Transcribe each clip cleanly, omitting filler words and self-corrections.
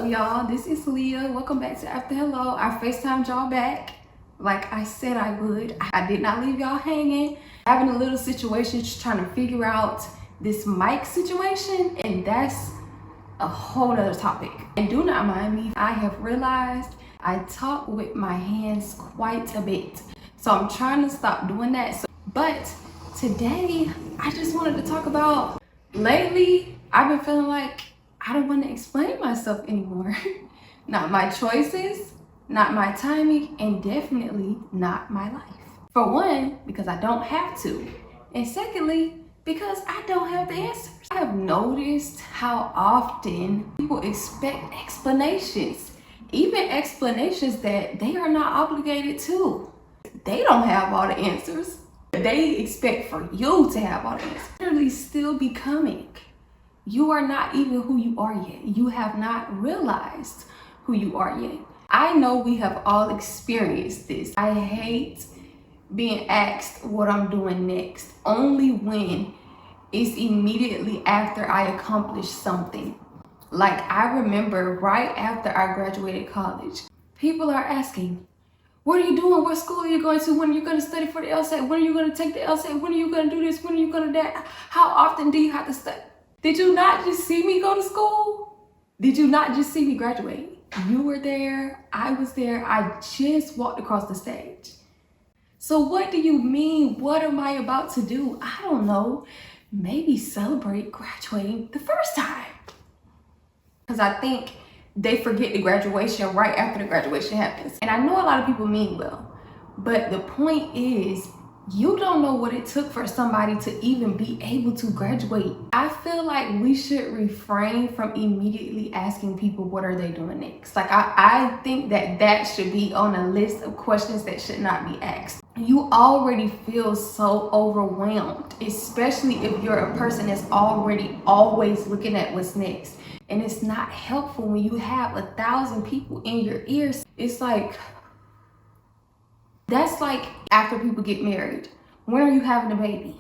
up, y'all? This is Leah. Welcome back to After Hello. I FaceTimed y'all back like I said I would. I did not leave y'all hanging. Having a little situation, just trying to figure out this mic situation, and that's a whole other topic. And do not mind me, I have realized I talk with my hands quite a bit. So I'm trying to stop doing that. But today, I just wanted to talk about, lately, I've been feeling like I don't want to explain myself anymore. Not my choices, not my timing, and definitely not my life. For one, because I don't have to. And secondly, because I don't have the answers. I have noticed how often people expect explanations, even explanations that they are not obligated to. They don't have all the answers. They expect for you to have all the answers. Literally still becoming. You are not even who you are yet. You have not realized who you are yet. I know we have all experienced this. I hate being asked what I'm doing next, only when it's immediately after I accomplish something. Like, I remember right after I graduated college, people are asking, what are you doing? What school are you going to? When are you going to study for the LSAT? When are you going to take the LSAT? When are you going to do this? When are you going to do that? How often do you have to study? Did you not just see me go to school? Did you not just see me graduate? You were there. I was there. I just walked across the stage. So what do you mean? What am I about to do? I don't know. Maybe celebrate graduating the first time. Because I think they forget the graduation right after the graduation happens. And I know a lot of people mean well, but the point is, you don't know what it took for somebody to even be able to graduate. I feel like we should refrain from immediately asking people what are they doing next. Like, I think that should be on a list of questions that should not be asked. You already feel so overwhelmed, especially if you're a person that's already always looking at what's next. And it's not helpful when you have 1,000 people in your ears. It's like, that's like after people get married. When are you having a baby?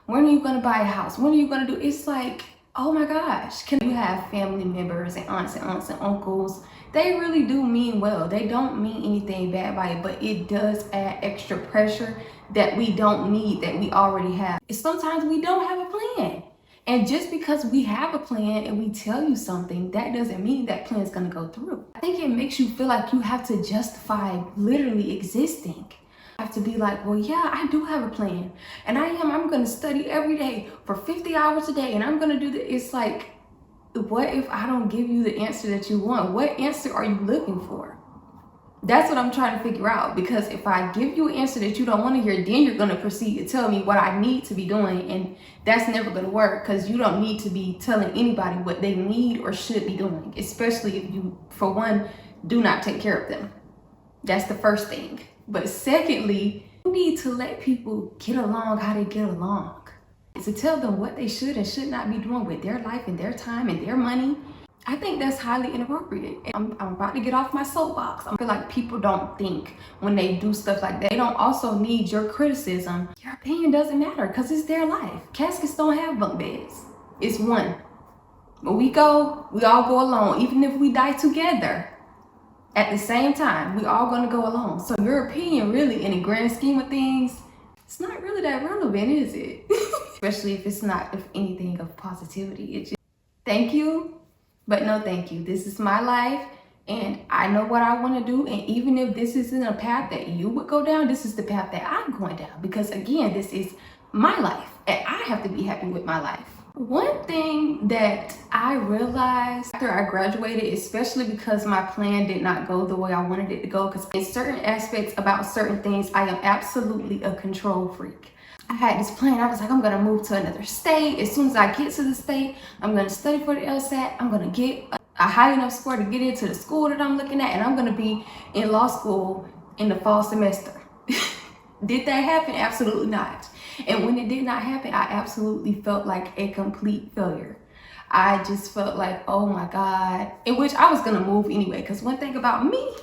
When are you going to buy a house? When are you going to do? It's like, oh my gosh. Can you have family members and aunts and uncles? They really do mean well. They don't mean anything bad by it, but it does add extra pressure that we don't need, that we already have. Sometimes we don't have a plan. And just because we have a plan and we tell you something, that doesn't mean that plan is going to go through. I think it makes you feel like you have to justify literally existing. You have to be like, well, yeah, I do have a plan. And I'm going to study every day for 50 hours a day. And I'm going to do this. It's like, what if I don't give you the answer that you want? What answer are you looking for? That's what I'm trying to figure out, because if I give you an answer that you don't want to hear, then you're going to proceed to tell me what I need to be doing. And that's never going to work, because you don't need to be telling anybody what they need or should be doing, especially if you, for one, do not take care of them. That's the first thing. But secondly, you need to let people get along how they get along. To tell them what they should and should not be doing with their life and their time and their money. I think that's highly inappropriate. I'm about to get off my soapbox. I feel like people don't think when they do stuff like that. They don't also need your criticism. Your opinion doesn't matter, because it's their life. Caskets don't have bunk beds. It's one. When we all go alone. Even if we die together at the same time, we all gonna go alone. So your opinion really, in the grand scheme of things, it's not really that relevant, is it? Especially if it's not, if anything, of positivity. It's just, thank you, but no thank you. This is my life, and I know what I want to do. And even if this isn't a path that you would go down, this is the path that I'm going down. Because again, this is my life, and I have to be happy with my life. One thing that I realized after I graduated, especially because my plan did not go the way I wanted it to go, because in certain aspects about certain things, I am absolutely a control freak. I had this plan. I was like, I'm going to move to another state. As soon as I get to the state, I'm going to study for the LSAT. I'm going to get a high enough score to get into the school that I'm looking at. And I'm going to be in law school in the fall semester. Did that happen? Absolutely not. And when it did not happen, I absolutely felt like a complete failure. I just felt like, oh my God. In which I was going to move anyway. Because one thing about me,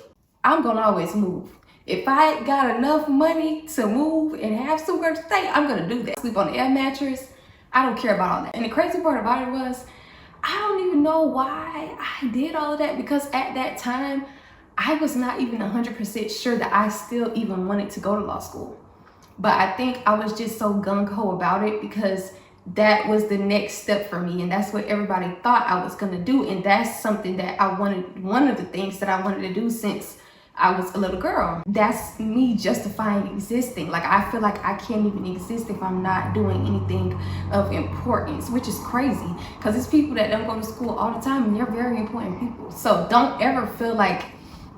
I'm going to always move. If I got enough money to move and have somewhere to stay, I'm gonna do that. Sleep on the air mattress. I don't care about all that. And the crazy part about it was, I don't even know why I did all of that, because at that time, I was not even 100% sure that I still even wanted to go to law school. But I think I was just so gung-ho about it because that was the next step for me, and that's what everybody thought I was going to do. And that's something that I wanted, one of the things that I wanted to do since I was a little girl. That's me justifying existing. Like, I feel like I can't even exist if I'm not doing anything of importance, which is crazy because it's people that don't go to school all the time and they're very important people. So don't ever feel like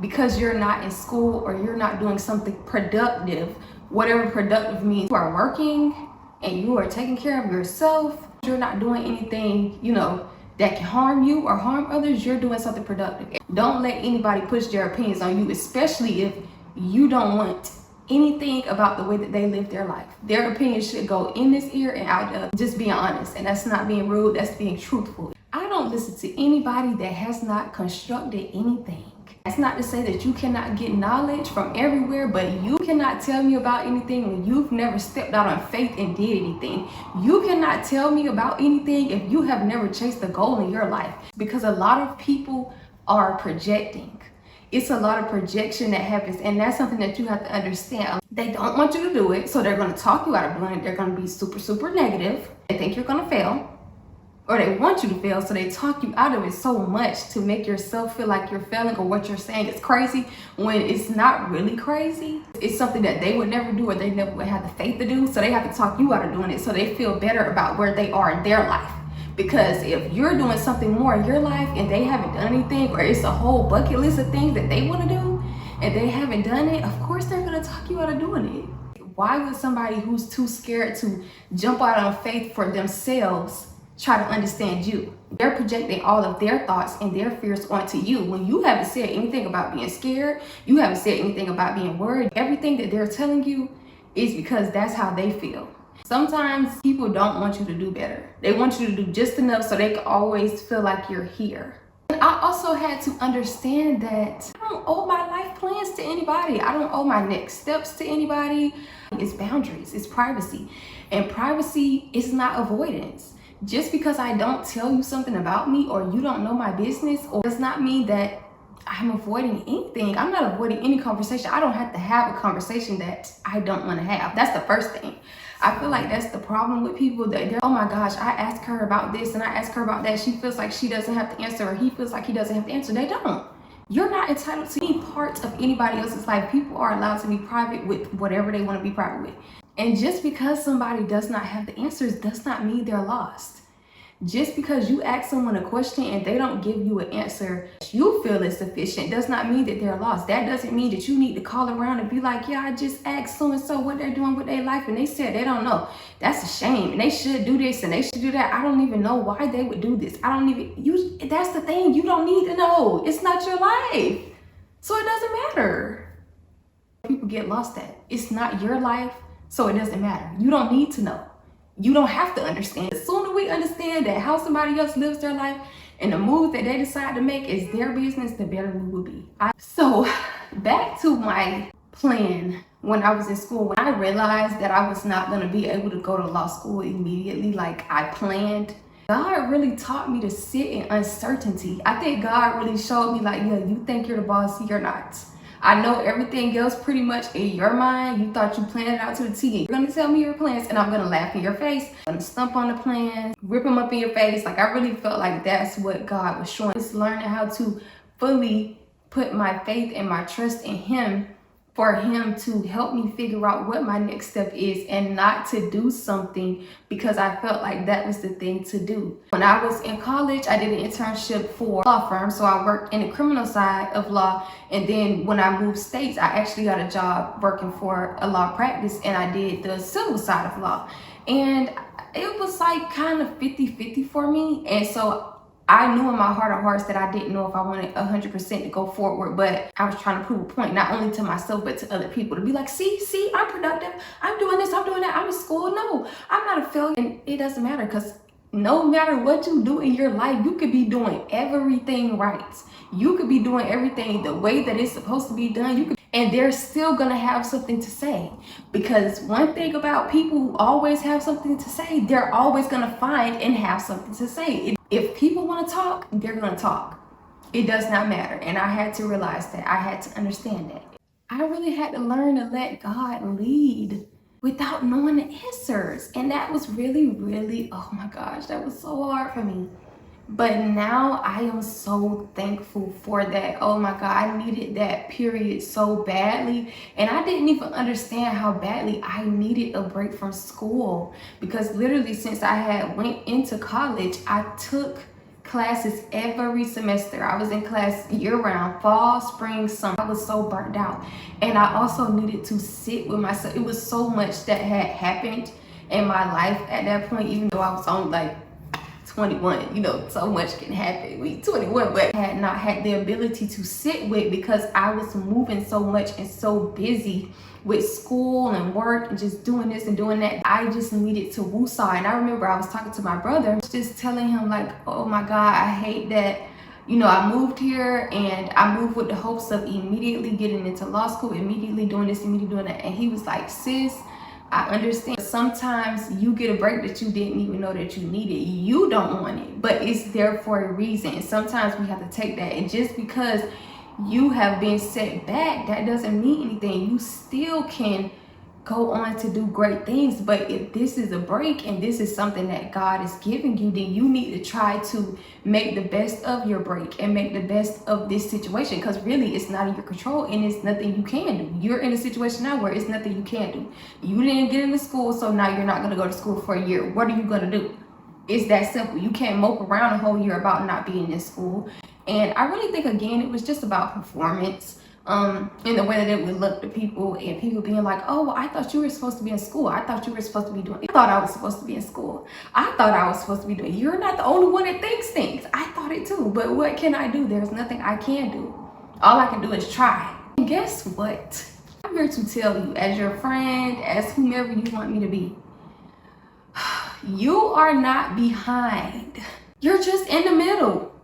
because you're not in school or you're not doing something productive, whatever productive means, you are working and you are taking care of yourself, you're not doing anything, you know, that can harm you or harm others, you're doing something productive. Don't let anybody push their opinions on you, especially if you don't want anything about the way that they live their life. Their opinion should go in this ear and out the other. Just being honest, and that's not being rude, that's being truthful. I don't listen to anybody that has not constructed anything. That's not to say that you cannot get knowledge from everywhere, but you cannot tell me about anything when you've never stepped out on faith and did anything. You cannot tell me about anything if you have never chased a goal in your life, because a lot of people are projecting. It's a lot of projection that happens, and that's something that you have to understand. They don't want you to do it, so they're going to talk you out of doing it. They're going to be super, super negative. They think you're going to fail. Or they want you to fail, so they talk you out of it so much to make yourself feel like you're failing or what you're saying is crazy when it's not really crazy. It's something that they would never do or they never would have the faith to do, so they have to talk you out of doing it so they feel better about where they are in their life. Because if you're doing something more in your life and they haven't done anything, or it's a whole bucket list of things that they want to do and they haven't done it, of course they're going to talk you out of doing it. Why would somebody who's too scared to jump out on faith for themselves try to understand you? They're projecting all of their thoughts and their fears onto you when you haven't said anything about being scared. You haven't said anything about being worried. Everything that they're telling you is because that's how they feel. Sometimes people don't want you to do better. They want you to do just enough so they can always feel like you're here. And I also had to understand that I don't owe my life plans to anybody. I don't owe my next steps to anybody. It's boundaries, it's privacy. And privacy is not avoidance. Just because I don't tell you something about me or you don't know my business, or does not mean that I'm avoiding anything. I'm not avoiding any conversation. I don't have to have a conversation that I don't want to have. That's the first thing. I feel like that's the problem with people, that they're, oh my gosh, I asked her about this and I asked her about that. She feels like she doesn't have to answer, or he feels like he doesn't have to answer. They don't. You're not entitled to any parts of anybody else's life. People are allowed to be private with whatever they want to be private with. And just because somebody does not have the answers does not mean they're lost. Just because you ask someone a question and they don't give you an answer you feel is sufficient does not mean that they're lost. That doesn't mean that you need to call around and be like, yeah, I just asked so-and-so what they're doing with their life and they said they don't know. That's a shame, and they should do this and they should do that. I don't even know why they would do this. That's the thing. You don't need to know. It's not your life. So it doesn't matter. People get lost at. It's not your life, so it doesn't matter. You don't need to know. You don't have to understand. The sooner we understand that how somebody else lives their life and the move that they decide to make is their business, the better we will be. So back to my plan when I was in school. When I realized that I was not going to be able to go to law school immediately like I planned, God really taught me to sit in uncertainty. I think God really showed me like, yeah, you think you're the boss, you're not. I know everything else pretty much in your mind. You thought you planned it out to the T. You're gonna tell me your plans and I'm gonna laugh in your face. I'm gonna stump on the plans, rip them up in your face. Like, I really felt like that's what God was showing. Just learning how to fully put my faith and my trust in Him, for Him to help me figure out what my next step is, and not to do something because I felt like that was the thing to do. When I was in college, I did an internship for a law firm. So I worked in the criminal side of law. And then when I moved states, I actually got a job working for a law practice, and I did the civil side of law. And it was like kind of 50-50 for me. And so I knew in my heart of hearts that I didn't know if I wanted 100% to go forward, but I was trying to prove a point, not only to myself, but to other people, to be like, see, I'm productive. I'm doing this, I'm doing that. I'm in school. No, I'm not a failure. And it doesn't matter, because no matter what you do in your life, you could be doing everything right. You could be doing everything the way that it's supposed to be done. And they're still gonna have something to say, because one thing about people who always have something to say, they're always gonna find and have something to say. If people want to talk, they're going to talk. It does not matter. And I had to realize that. I had to understand that. I really had to learn to let God lead without knowing the answers. And that was really, really, oh my gosh, that was so hard for me. But now I am so thankful for that. Oh my God, I needed that period so badly. And I didn't even understand how badly I needed a break from school. Because literally since I had went into college, I took classes every semester. I was in class year-round, fall, spring, summer. I was so burnt out. And I also needed to sit with myself. It was so much that had happened in my life at that point, even though I was only like 21, you know, so much can happen. We 21, but I had not had the ability to sit with because I was moving so much and so busy with school and work and just doing this and doing that. I just needed to woosah. And I remember I was talking to my brother, just telling him like, oh my God, I hate that, you know, I moved here and I moved with the hopes of immediately getting into law school, immediately doing this, immediately doing that. And he was like, sis, I understand sometimes you get a break that you didn't even know that you needed. You don't want it, but it's there for a reason. And sometimes we have to take that. And just because you have been set back, that doesn't mean anything. You still can go on to do great things. But if this is a break and this is something that God is giving you, then you need to try to make the best of your break and make the best of this situation, because really it's not in your control and it's nothing you can do. You're in a situation now where it's nothing you can do. You didn't get into school, so now you're not going to go to school for a year. What are you going to do? It's that simple. You can't mope around a whole year about not being in school. And I really think, again, it was just about performance. In the way that it would look to people, and people being like, oh, well, I thought you were supposed to be in school. I thought you were supposed to be doing, I thought I was supposed to be in school. I thought I was supposed to be doing, you're not the only one that thinks things. I thought it too, but what can I do? There's nothing I can do. All I can do is try. And guess what? I'm here to tell you, as your friend, as whomever you want me to be, you are not behind. You're just in the middle.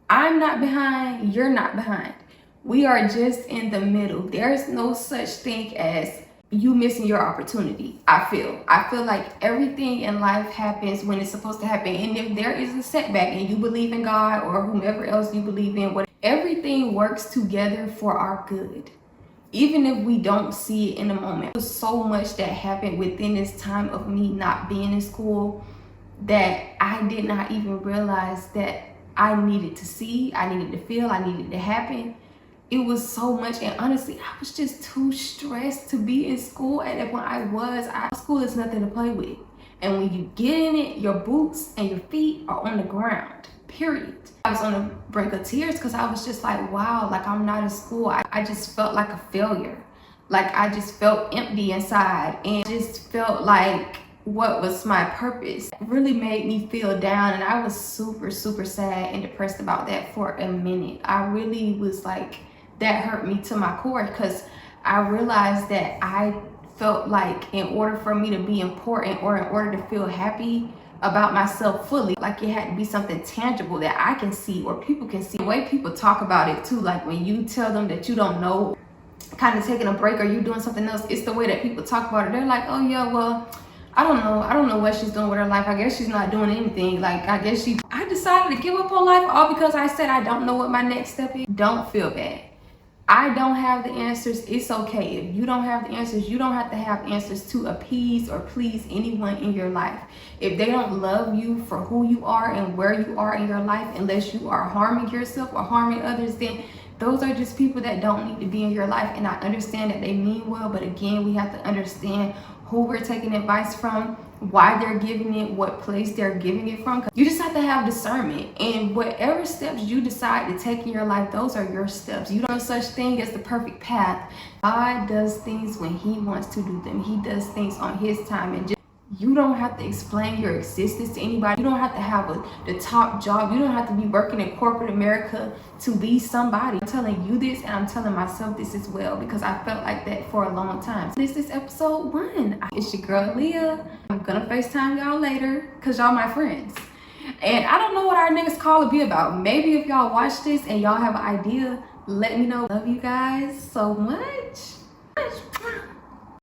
I'm not behind. You're not behind. We are just in the middle. There's no such thing as you missing your opportunity. I feel like everything in life happens when it's supposed to happen. And if there is a setback and you believe in God or whomever else you believe in, everything works together for our good. Even if we don't see it in the moment. There's so much that happened within this time of me not being in school that I did not even realize that I needed to see, I needed to feel, I needed to happen. It was so much, and honestly, I was just too stressed to be in school at that point. School is nothing to play with. And when you get in it, your boots and your feet are on the ground, period. I was on the brink of tears because I was just like, wow, like I'm not in school. I just felt like a failure. Like I just felt empty inside and just felt like, what was my purpose? It really made me feel down, and I was super, super sad and depressed about that for a minute. I really was like, that hurt me to my core, because I realized that I felt like in order for me to be important or in order to feel happy about myself fully, like it had to be something tangible that I can see or people can see. The way people talk about it too, like when you tell them that you don't know, kind of taking a break or you doing something else, it's the way that people talk about it. They're like, oh yeah, well, I don't know what she's doing with her life. I guess she's not doing anything. Like, I decided to give up on life all because I said I don't know what my next step is. Don't feel bad. I don't have the answers. It's okay. If you don't have the answers, you don't have to have answers to appease or please anyone in your life. If they don't love you for who you are and where you are in your life, unless you are harming yourself or harming others, then those are just people that don't need to be in your life. And I understand that they mean well, but again, we have to understand who we're taking advice from, why they're giving it, what place they're giving it from. You just have to have discernment, and whatever steps you decide to take in your life, those are your steps. You don't have such thing as the perfect path. God does things when he wants to do them. He does things on his time, and you don't have to explain your existence to anybody. You don't have to have the top job. You don't have to be working in corporate America to be somebody. I'm telling you this, and I'm telling myself this as well, because I felt like that for a long time. This is episode 1. It's your girl Leah. I'm gonna FaceTime y'all later because y'all my friends. And I don't know what our next call will be about. Maybe if y'all watch this and y'all have an idea, let me know. Love you guys so much.